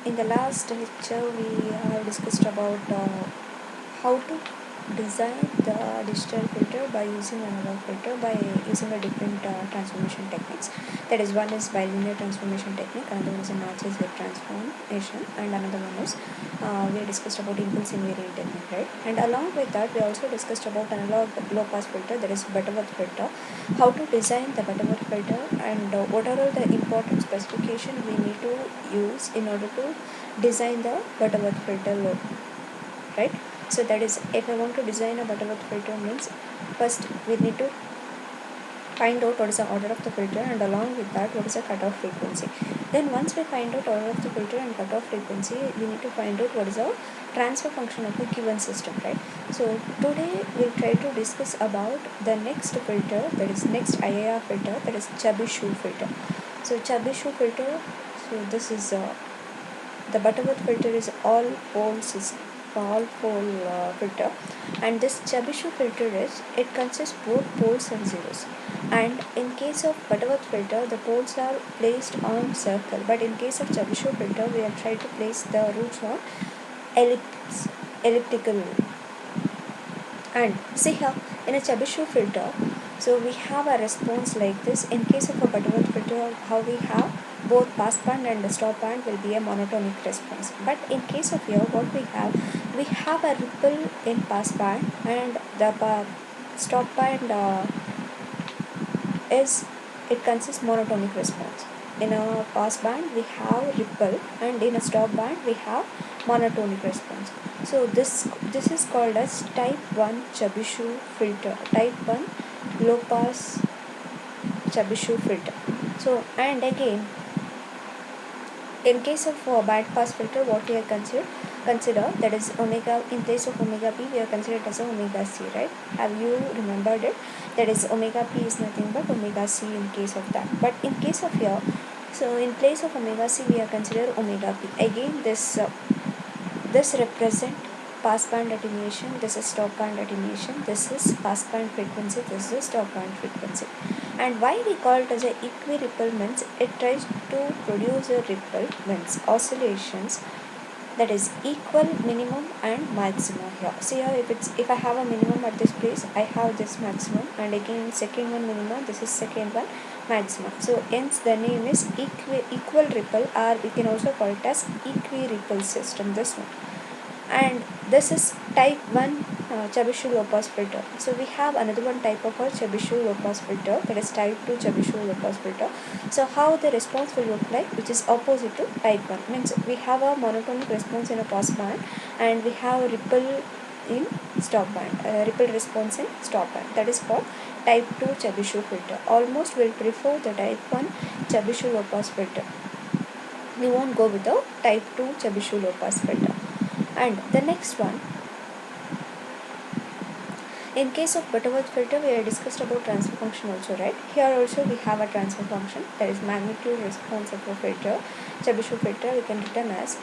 In the last lecture, we have discussed about how to design the digital filter by using analog filter by using a different transformation techniques. That is, one is bilinear transformation technique, another one is a Nazi-Z transformation, and another one is we discussed about impulse invariant technique, right? And along with that, we also discussed about analog low pass filter, that is Butterworth filter, how to design the Butterworth filter, and what are all the important specification we need to use in order to design the Butterworth filter low, right? So that is, if I want to design a Butterworth filter means first we need to find out what is the order of the filter, and along with that what is the cutoff frequency. Then once we find out order of the filter and cutoff frequency, we need to find out what is the transfer function of a given system, right? So today we'll try to discuss about the next filter, that is next IIR filter, that is Chebyshev filter. So Chebyshev filter, so this is the Butterworth filter is all pole system, all pole filter, and this Chebyshev filter is, it consists both poles and zeros. And in case of Butterworth filter, the poles are placed on circle, but in case of Chebyshev filter, we have tried to place the roots on elliptical. And see here, in a Chebyshev filter, so we have a response like this. In case of a Butterworth filter, how we have both pass band and the stop band will be a monotonic response. But in case of here, what we have a ripple in pass band, and the stop band is, it consists monotonic response. In a pass band we have ripple, and in a stop band we have monotonic response. So this is called as type 1 Chebyshev filter, type 1 low pass Chebyshev filter. So, and again, in case of band pass filter, what we are consider, that is omega, in place of omega p we are considered as a omega c, right? Have you remembered it? That is, omega p is nothing but omega c in case of that. But in case of here, so in place of omega c we are considered omega p. Again, this represent pass band attenuation, this is stop band attenuation, this is pass band frequency, this is stop band frequency. And why we call it as a equi-ripple means it tries to produce a ripple, means oscillations, that is equal minimum and maximum here. See here, if I have a minimum at this place, I have this maximum, and again second one minimum, this is second one maximum. So hence the name is equal ripple, or we can also call it as equi-ripple system, this one. And this is type 1 Chebyshev low pass filter. So we have another one type of a Chebyshev low pass filter, that is type 2 Chebyshev low pass filter. So how the response will look like, which is opposite to type 1, means we have a monotonic response in a pass band, and we have a ripple in stop band, ripple response in stop band, that is called type 2 Chebyshev filter. Almost will prefer the type 1 Chebyshev low pass filter. We won't go with the type 2 Chebyshev low pass filter. And the next one, in case of Butterworth filter, we have discussed about transfer function also, right? Here also we have a transfer function, that is magnitude response of a filter, Chebyshev filter. We can written as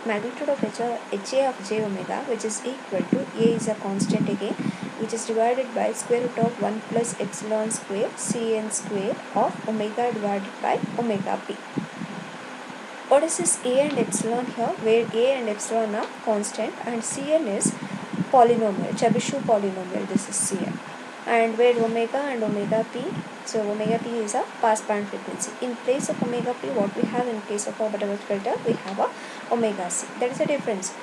magnitude of HA of j omega, which is equal to, A is a constant again, which is divided by square root of 1 plus epsilon square Cn square of omega divided by omega p. What is this A and epsilon here, where A and epsilon are constant and Cn is polynomial, Chebyshev polynomial, this is Cn, and where omega and omega p, so omega p is a pass band frequency. In place of omega p, what we have in case of a Butterworth filter, we have a omega c, that is the difference.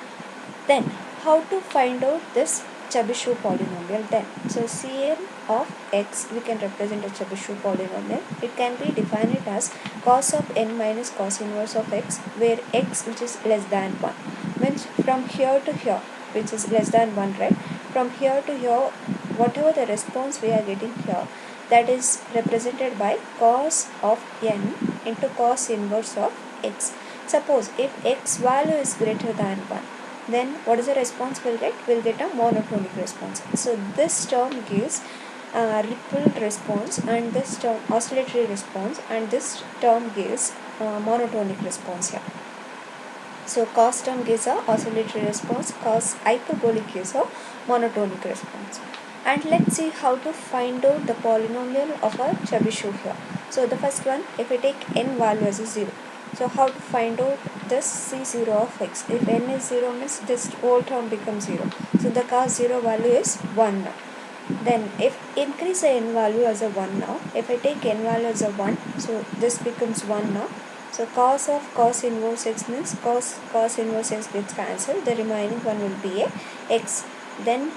Then how to find out this Chebyshev polynomial then? So Cn of x, we can represent a Chebyshev polynomial. It can be defined as cos of n minus cos inverse of x, where x, which is less than 1, means from here to here, which is less than 1, right? From here to here, whatever the response we are getting here, that is represented by cos of n into cos inverse of x. Suppose if x value is greater than 1, then what is the response we'll get? We'll get a monotonic response. So this term gives ripple response, and this term oscillatory response, and this term gives monotonic response here. So cos term gives a oscillatory response, cos hyperbolic gives a monotonic response. And let's see how to find out the polynomial of a Chebyshev here. So the first one, if we take n value as a 0, so how to find out this C0 of x. If n is 0 means this whole term becomes 0. So the cos 0 value is 1 now. Then if increase the n value as a 1 now, if I take n value as a 1, so this becomes 1 now. So cos of cos inverse x means cos inverse x gets cancelled, the remaining one will be a x. Then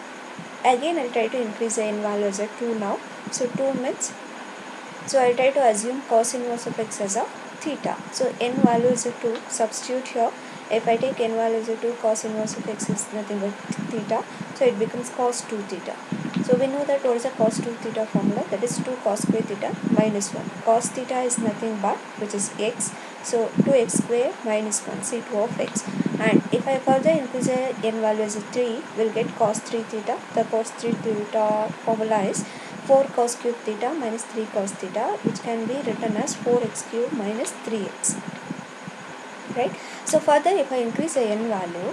again I'll try to increase the n value as a 2 now. So 2 means, so I try to assume cos inverse of x as a theta. So n value is a 2, substitute here. If I take n value as a 2, cos inverse of x is nothing but theta. So it becomes cos 2 theta. So we know that what is a cos 2 theta formula, that is 2 cos square theta minus 1. Cos theta is nothing but, which is x. So 2x square minus 1, C2 of x. And if I further increase the n value as a 3, we'll get cos 3 theta. The cos 3 theta formula is 4 cos cube theta minus 3 cos theta, which can be written as 4x cube minus 3x. Right? So further if I increase the n value,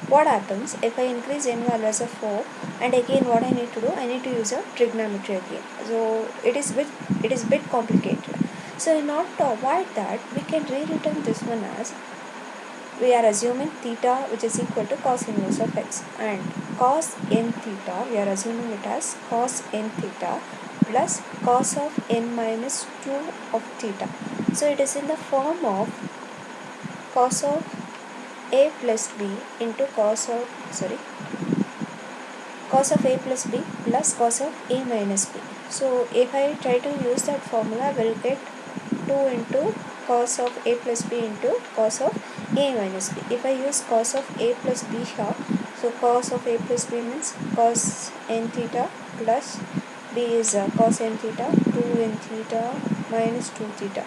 what happens if I increase n value as a 4, and again what I need to do, I need to use a trigonometry again. So it is bit complicated. So in order to avoid that, we can rewrite this one as, we are assuming theta which is equal to cos inverse of x, and cos n theta we are assuming it as cos n theta plus cos of n minus 2 of theta. So it is in the form of cos of a plus b into cos of a plus b plus cos of a minus b. So if I try to use that formula, we'll get 2 into cos of a plus b into cos of a minus b. If I use cos of a plus b here, so cos of a plus b means cos n theta plus b is cos n theta, 2 n theta minus 2 theta.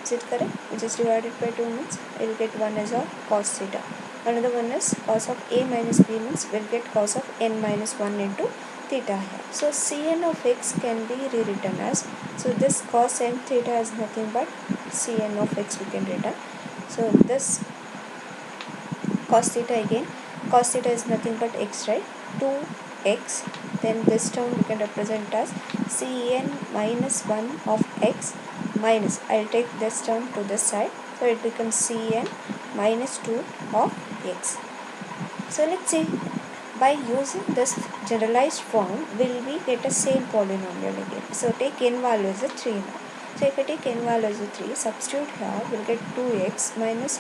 Is it correct? Which is divided by 2 means I will get 1 as a cos theta. Another one is cos of a minus b means we'll get cos of n minus 1 into theta here. So Cn of x can be rewritten as, so this cos n theta is nothing but Cn of x we can written. So this cos theta again, cos theta is nothing but x, right? 2x, then this term we can represent as Cn minus 1 of x minus, I'll take this term to this side, so it becomes Cn minus 2 of x. So let's see, by using this generalized form, will we get the same polynomial again? So take n value as a 3 now. So if I take n value as a 3, substitute here, we'll get 2x minus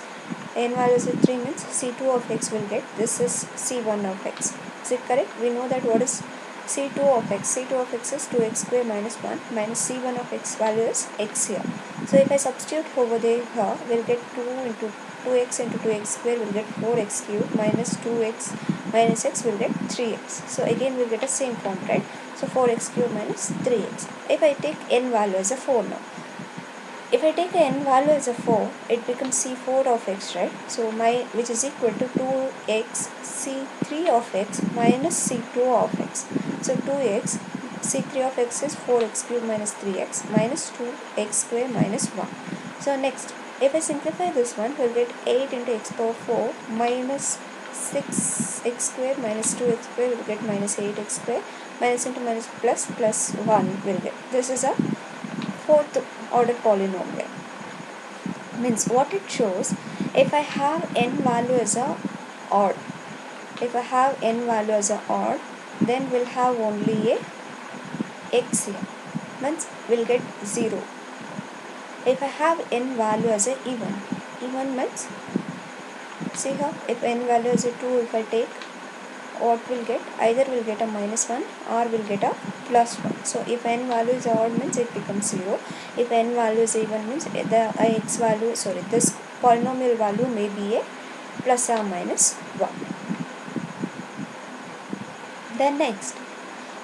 n value as a 3 means C2 of x will get, this is C1 of x. Is it correct? We know that what is C2 of x. C2 of x is 2x square minus 1 minus C1 of x value is x here. So if I substitute over there here, we'll get 2 into 2x into 2x square will get 4x cube minus 2x minus x will get 3x. So again we'll get the same form, right? So 4x cube minus 3x. If I take n value as a 4 now, if I take n value as a 4, it becomes C4 of x, right? So which is equal to 2x C3 of x minus C2 of x. So 2x C3 of x is 4x cube minus 3x minus 2x square minus 1. So next, if I simplify this one, we'll get 8 into x power 4 minus 6x square minus 2x square will get minus 8x square, minus into minus plus 1 will get. This is a fourth order polynomial. Means what it shows, if I have n value as a odd, then we'll have only a x here, means we'll get 0. If I have n value as a even means, see here, if n value is a 2, if I take, what will get, either will get a minus 1 or will get a plus 1. So if n value is odd means it becomes 0. If n value is even means the x value, this polynomial value may be a plus or minus 1. Then next,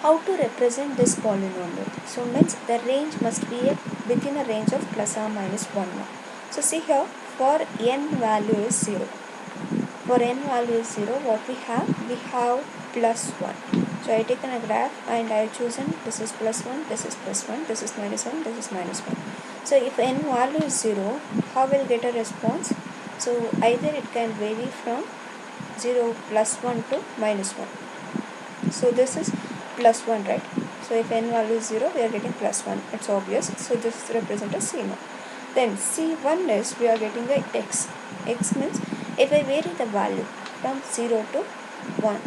how to represent this polynomial? So means the range must be within a range of plus or minus 1 now. So see here, for n value is 0. For n value is 0, what we have plus 1. So I taken a graph and I have chosen this is plus 1, this is plus 1, this is minus 1, this is minus 1. So if n value is 0, how will get a response? So either it can vary from 0 plus 1 to minus 1. So this is plus 1, right? So if n value is 0, we are getting plus 1. It's obvious. So this represents a C now. Then C1 is we are getting a x. X means if I vary the value from 0 to 1,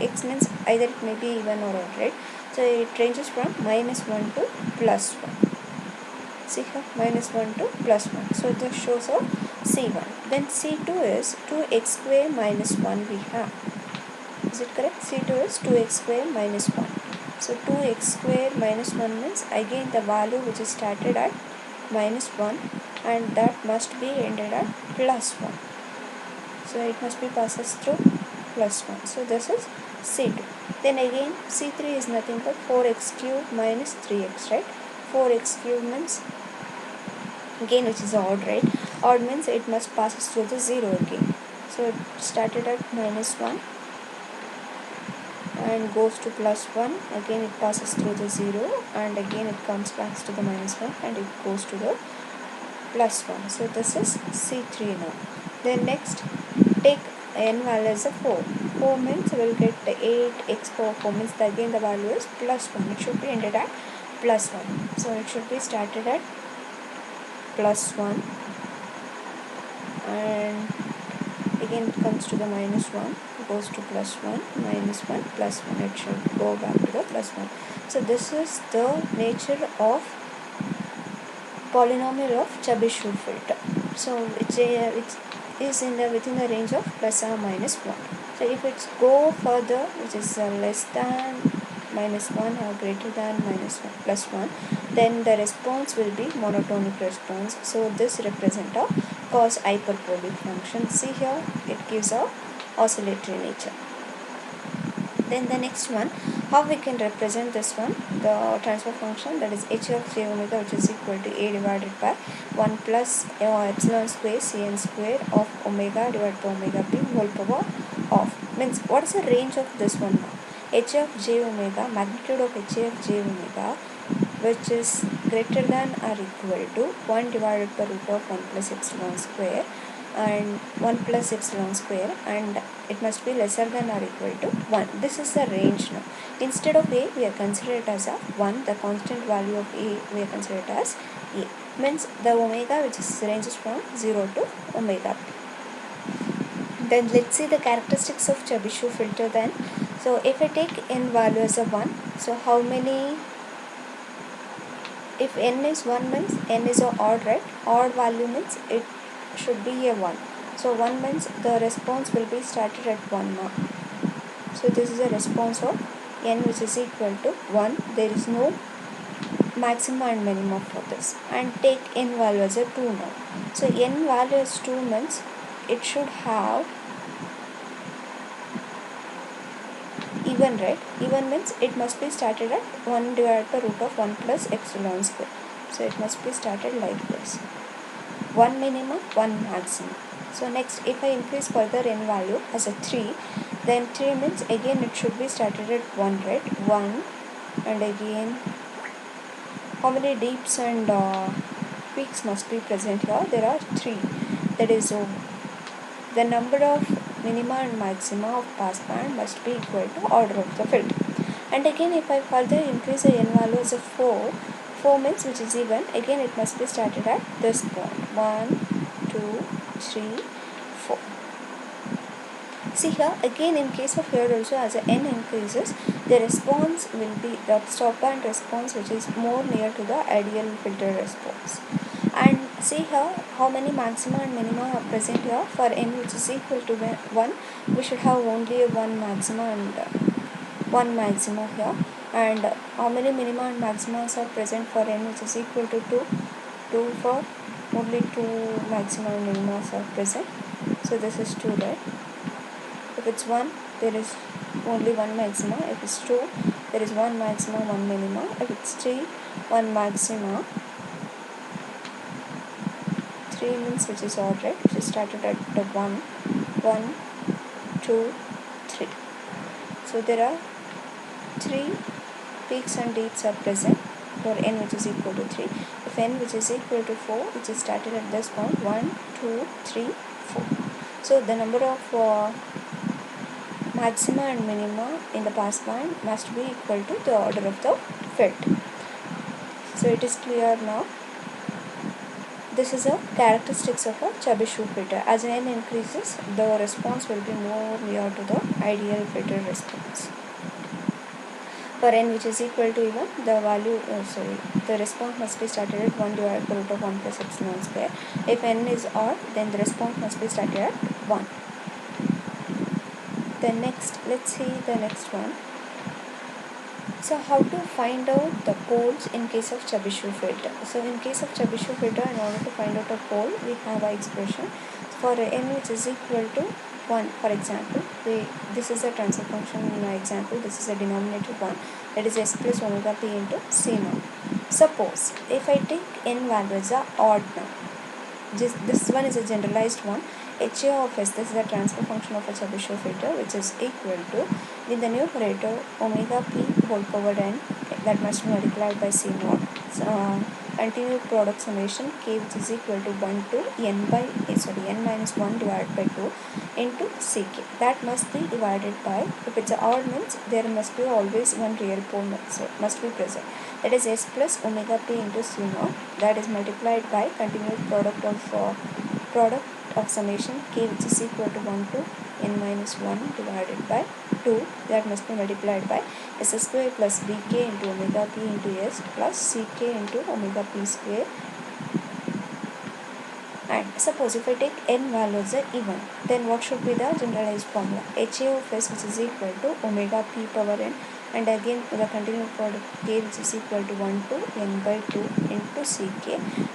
x means either it may be even or odd, right? So it ranges from -1 to +1. See here, -1 to +1. So this shows our C1. Then C2 is 2x square minus 1 we have. Is it correct? C2 is 2x square minus 1. So 2x square minus 1 means again the value which is started at -1 and that must be ended at +1. So it must be passes through +1. So this is C2. Then again C3 is nothing but 4x cube minus 3x, right? 4x cube means again which is odd, right? Odd means it must passes through the 0 again. So it started at -1 and goes to +1. Again it passes through the 0 and again it comes back to the -1 and it goes to the +1. So this is C3 now. Then next take n value as a 4. 4 means we will get 8x power 4 means again the value is +1. It should be ended at +1. So it should be started at +1 and again it comes to the -1, goes to +1, -1, +1. It should go back to the +1. So this is the nature of polynomial of Chebyshev filter. So it is in the within the range of plus or minus 1. So if it's go further, which is less than -1 or greater than -1 plus 1, then the response will be monotonic response. So this represent a cos hyperbolic function. See here, it gives a oscillatory nature. Then the next one, how we can represent this one, the transfer function, that is h of j omega, which is equal to a divided by 1 plus epsilon square cn square of omega divided by omega b whole power of, means what is the range of this one now? H of j omega, magnitude of h of j omega, which is greater than or equal to 1 divided by root of 1 plus epsilon square and 1 plus epsilon square, and it must be lesser than or equal to 1. This is the range now. Instead of a, we are consider it as a 1. The constant value of a we are consider it as a. Means the omega which is ranges from 0 to omega. Then let's see the characteristics of Chebyshev filter then. So if I take n value as a 1, so how many, if n is 1 means n is a odd, right? Odd value means it should be a 1. So 1 means the response will be started at 1 now. So this is a response of n which is equal to 1. There is no maxima and minima for this. And take n value as a 2 now. So n value as 2 means it should have even, right? Even means it must be started at 1 divided by root of 1 plus epsilon square. So it must be started like this. 1 minimum, 1 maximum. So next, if I increase further n value as a 3, then 3 means again it should be started at 1, right? 1 and again how many deeps and peaks must be present here? There are 3. That is the number of minima and maxima of passband must be equal to order of the filter. And again if I further increase the n value as a 4, 4 means which is even, again it must be started at this point. 1, 2, 3, 4. See here, again in case of here also as a n increases, the response will be the stop band response which is more near to the ideal filter response. And see here how many maxima and minima are present here. For n which is equal to 1, we should have only one maxima and one maxima here. And how many minima and maximas are present for n which is equal to 2? 2 for only 2 maxima and minimas are present. So this is 2, right? If it's 1, there is only one maxima. If it's 2, there is one maxima, one minima. If it's 3, one maxima. 3 means which is odd, right? Which is started at 1, 1, 2, 3. So there are 3 peaks and deeps are present for n which is equal to 3. If n which is equal to 4, which is started at this point, 1, 2, 3, 4. So the number of maxima and minima in the passband must be equal to the order of the filter. So it is clear now. This is a characteristics of a Chebyshev filter. As n increases, the response will be more near to the ideal filter response. For n which is equal to even, the response must be started at 1 divided by root of 1 plus epsilon square. If n is odd, then the response must be started at 1. Let's see the next one. So how to find out the poles in case of Chebyshev filter? So in case of Chebyshev filter, in order to find out a pole, we have our expression for n which is equal to 1. For example, this is a transfer function in our example. This is a denominator 1, that is s plus omega p into c naught. Suppose if I take n values are odd now, this one is a generalized one. h of s, this is a transfer function of a Chebyshev filter, which is equal to, in the numerator, omega p whole power n, that must be multiplied by c naught, continued product summation k, which is equal to 1 to n minus 1 divided by 2 into ck. That must be divided by, if it's odd means there must be always one real pole must be present, that is s plus omega p into c naught, that is multiplied by continued product of summation k, which is equal to 1 to n minus 1 divided by 2, that must be multiplied by s square plus bk into omega p into s plus ck into omega p square. And suppose if I take n values are even, then what should be the generalized formula? HA of s, which is equal to omega p power n, and again the continued product k, which is equal to 1 to n by 2 into ck.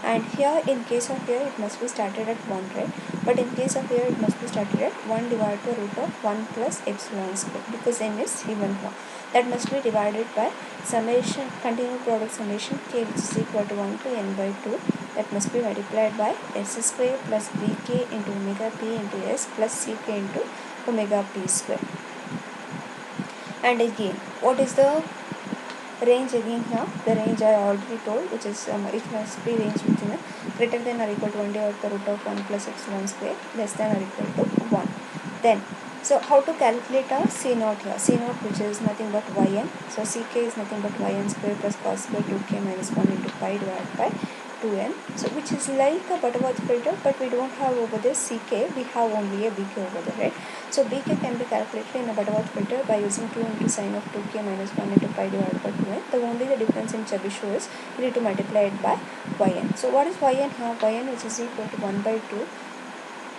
And here, in case of here, it must be started at 1, right? But in case of here, it must be started at 1 divided by root of 1 plus epsilon square, because n is even here. That must be divided by summation, continued product summation k, which is equal to 1 to n by 2, that must be multiplied by s square plus bk into omega p into s plus ck into omega p square. And again, what is the range again here? The range I already told, which is it must be range within a greater than or equal to 1 divided by root of 1 plus epsilon square, less than or equal to 1. Then, so how to calculate our c naught here? C naught, which is nothing but yn. So ck is nothing but yn square plus cos square 2k minus 1 into pi divided by 2n. So which is like a Butterworth filter, but we don't have over there ck, we have only a bk over there, right? So bk can be calculated in a Butterworth filter by using 2 into sine of 2k minus 1 into pi divided by 2n. The only the difference in Chebyshev is you need to multiply it by yn. So what is yn here? Yn, which is equal to 1 by 2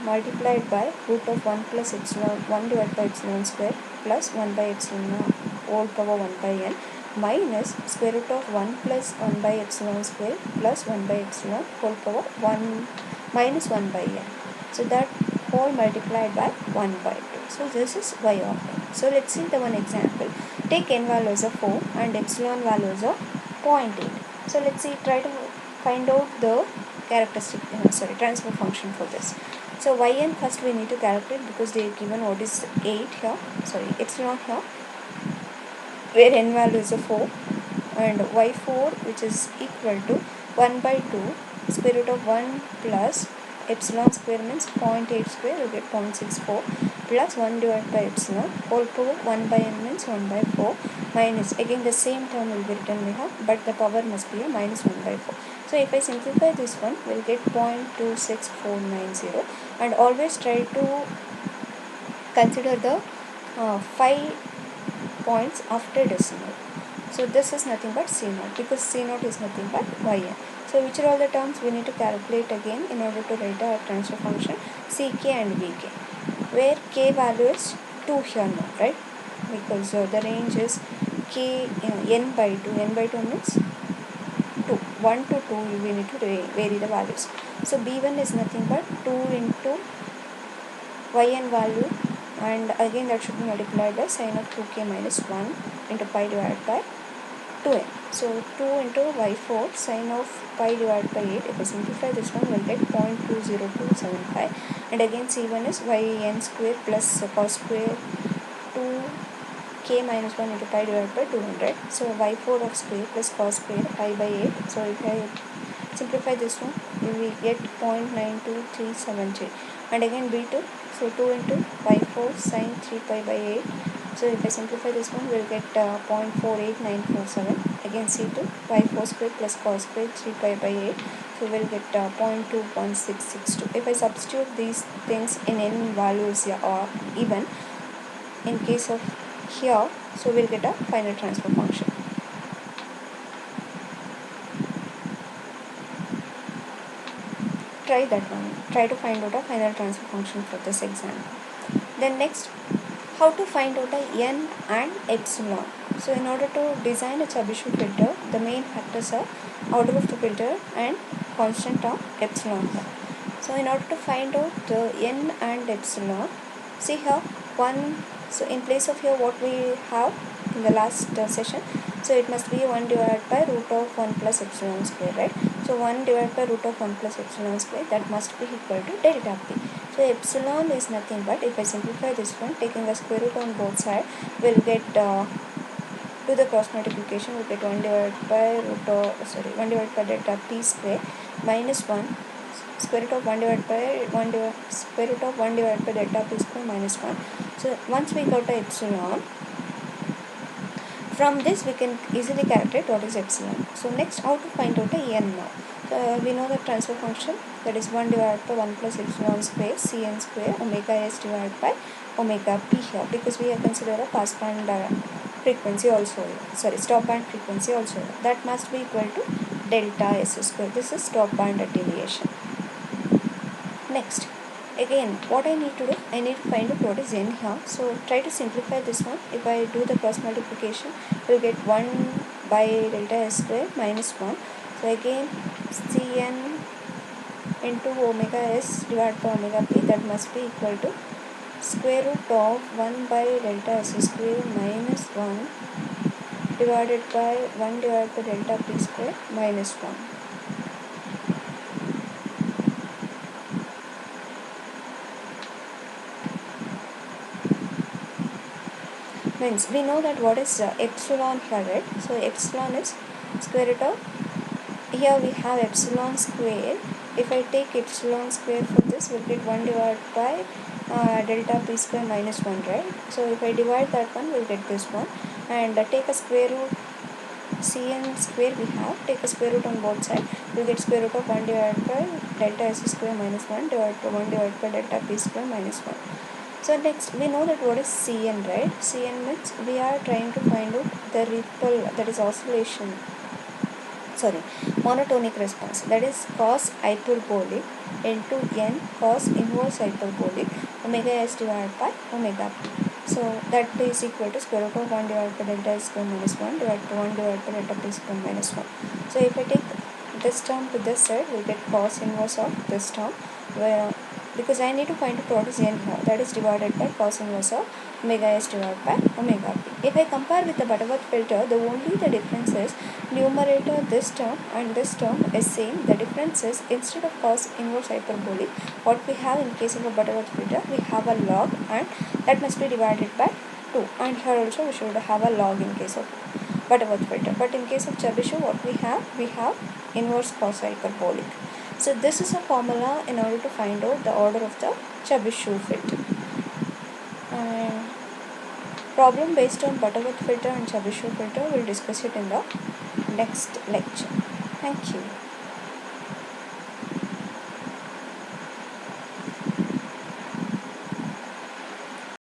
multiplied by root of 1 plus epsilon 1 divided by epsilon square plus 1 by epsilon whole power 1 by n minus square root of 1 plus 1 by epsilon square plus 1 by epsilon whole power 1 minus 1 by n. So that whole multiplied by 1 by 2. So this is y of n. So let's see the one example. Take n values of 4 and epsilon values of 0.8. So let's see, try to find out the transfer function for this. So yn first we need to calculate, because they are given what is 8 here, epsilon here, where n value is a 4, and y4, which is equal to 1 by 2 square root of 1 plus epsilon square means 0.8 square, we get 0.64 plus 1 divided by epsilon whole power 1 by n means 1 by 4 minus, again the same term will be written here, but the power must be a minus 1 by 4. So if I simplify this one, we'll get 0.26490, and always try to consider the 5 points after decimal. So this is nothing but c naught, because c naught is nothing but yn. So which are all the terms we need to calculate again in order to write our transfer function? ck and vk, where k value is 2 here now, right? Because the range is k n by 2. N by 2 means 2. 1 to 2 we need to vary the values. So b1 is nothing but 2 into yn value, and again that should be multiplied by sine of 2k minus 1 into pi divided by 2n. So 2 into y4 sine of pi divided by 8. If I simplify this one, we'll get 0.20275, and again c1 is yn square plus cos square 2k minus 1 into pi divided by 200. So y4 of square plus cos square pi by 8. So if I simplify this one, we get 0.92373, and again b2, so 2 into y4 sine 3 pi by 8. So if I simplify this one, we'll get 0.48947. Again c2, y4 square plus cos square 3 pi by 8. so we'll get 0.21662. If I substitute these things in any values, yeah, or even in case of here, so we'll get a final transfer function. Try that one. Try to find out a final transfer function for this exam. Then next, how to find out a n and epsilon. So in order to design a Chebyshev filter, the main factors are order of the filter and constant of epsilon. So in order to find out the n and epsilon, see here one. So in place of here what we have in the last session, so it must be 1 divided by root of 1 plus epsilon square, right? So 1 divided by root of 1 plus epsilon square, that must be equal to delta p. So epsilon is nothing but, if I simplify this one, taking the square root on both sides, we'll get to the cross multiplication, we'll get 1 divided by 1 divided by delta p square minus 1 square root of 1 divided by square root of 1 divided by delta p square minus 1. So once we got the epsilon, from this we can easily calculate what is epsilon. So next, how to find out a n now. We know the transfer function, that is 1 divided by 1 plus epsilon square cn square omega s divided by omega p here, because we have considered a passband frequency also, stop band frequency also, that must be equal to delta s square. This is stop band attenuation. Next, again what I need to do, I need to find out what is n here. So try to simplify this one. If I do the cross multiplication, we'll get 1 by delta s square minus 1. So again cn into omega s divided by omega p, that must be equal to square root of 1 by delta s square minus 1 divided by 1 divided by delta p square minus 1. Means we know that what is epsilon here, right? So epsilon is square root of, here we have epsilon square. If I take epsilon square for this, we'll get 1 divided by delta p square minus 1, right? So if I divide that one, we'll get this one, and take a square root cn square we have, take a square root on both sides, we'll get square root of 1 divided by delta s square minus 1 divided by 1 divided by delta p square minus 1. So next, we know that what is Cn, right? Cn means we are trying to find out the ripple, that is oscillation, monotonic response, that is cos hyperbolic into n cos inverse hyperbolic omega s divided by omega p. So that is equal to square root of 1 divided by delta s square minus 1 divided by 1 divided by delta p square minus 1. So if I take this term to this side, we get cos inverse of this term, where because I need to find out what is n here, that is divided by cos inverse of omega s divided by omega p. If I compare with the Butterworth filter, the difference is numerator, this term and this term is same. The difference is, instead of cos inverse hyperbolic, what we have in case of a Butterworth filter, we have a log, and that must be divided by 2, and here also we should have a log in case of Butterworth filter. But in case of Chebyshev, what we have inverse cos hyperbolic. So this is a formula in order to find out the order of the Chebyshev filter. And problem based on Butterworth filter and Chebyshev filter, we'll discuss it in the next lecture. Thank you.